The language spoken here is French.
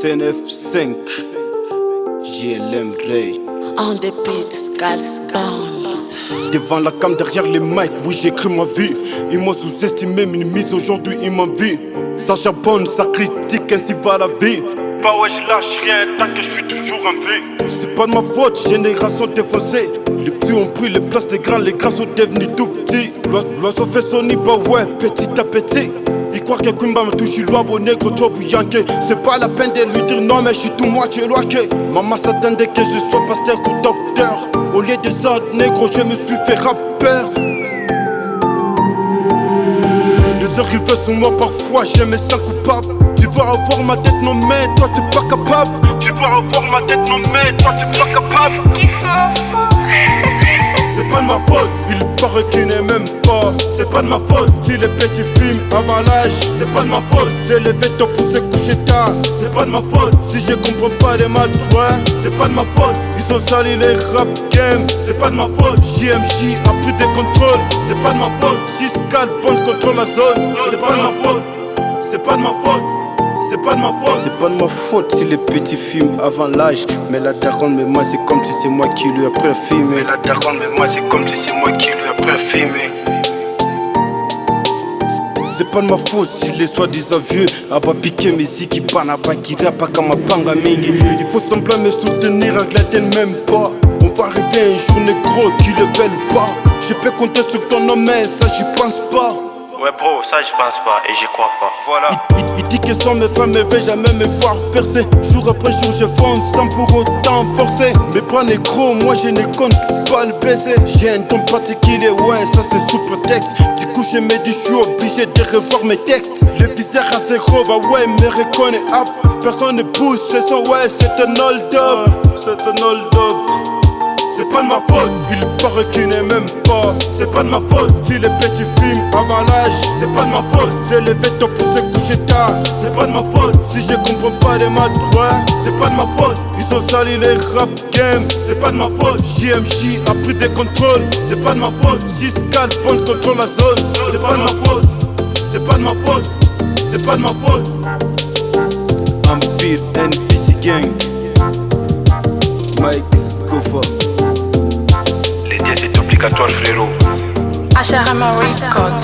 CNF5, JLM Ray. On the beat, Skulls Bones. Devant la cam, derrière les mics, oui j'écris ma vie. Ils m'ont sous-estimé, minimise, aujourd'hui ils m'envient. Ça charbonne, ça critique, ainsi va la vie. Bah ouais, je lâche rien tant que je suis toujours en vie. C'est pas de ma faute, génération défoncée. Les petits ont pris les places des grands, les grands sont devenus tout petits. L'oiseau fait son nid, bah ouais, petit à petit. Il croit que Kumba me touche, il au négro, job ou yankee. C'est pas la peine de lui dire non, mais je suis tout moitié loqué. Maman s'attendait que je sois pasteur ou docteur. Au lieu de ça, négro, je me suis fait rappeur. Les heures arrivent sur moi, parfois je me sens coupable. Tu vas avoir ma tête, non mais toi t'es pas capable. Tu vas avoir ma tête, non mais toi t'es pas capable. Kiffe mon sang. C'est pas de ma faute, il paraît qu'il n'est même pas. C'est pas de ma faute, si les petits films avant l'âge. C'est pas de ma faute, c'est levé tôt pour se coucher tard. C'est pas de ma faute, si je comprends pas les maths, ouais. C'est pas de ma faute, ils ont sali les rap games. C'est pas de ma faute, JMJ a pris des contrôles. C'est pas de ma faute, si Scalpon contrôle la zone. C'est pas de ma faute, c'est pas de ma faute. C'est pas de ma faute. C'est pas de ma faute si les petits films avant l'âge. Mais la daronne, mais moi c'est comme si c'est moi qui lui ai parfumé. Mais la daronne, mais moi c'est comme si c'est moi qui lui ai parfumé. C'est pas de ma faute si les soi-disant vieux Aba piqué mes qui pana pas qui rapa comme panga mingi. Il faut semblant me soutenir, Angleterre même pas. On va arriver un jour négro qui le veulent pas. Je peux compter sur ton nom mais ça j'y pense pas. Ouais bro, ça j'y pense pas et j'y crois pas. Voilà. Il dit que sans mes femmes, ne veut jamais me voir percer. Jour après jour, je fonce sans pour autant forcer. Mais pas négro, moi je ne compte pas le baiser. J'ai un don particulier, ouais, ça c'est sous prétexte. Du coup, je me dis, je suis obligé de revoir mes textes. Le viseur à zéro, bah ouais, me reconnaît up. Personne ne pousse, c'est son ouais, c'est un hold up. C'est un hold up. C'est pas de ma faute, il paraît qu'il n'est même pas. C'est pas de ma faute, si les petits films avant l'âge. C'est pas de ma faute, c'est les vêtements pour se coucher tard. C'est pas de ma faute, si je comprends pas les maths, ouais. C'est pas de ma faute, ils ont sali les rap games. C'est pas de ma faute, JMJ a pris des contrôles. C'est pas de ma faute, si Scalpon contrôle la zone. C'est pas de ma faute, c'est pas de ma faute, c'est pas de ma faute. Empire NPC Gang, Mike Scofa. C'est obligatoire frérot. Asharama Records.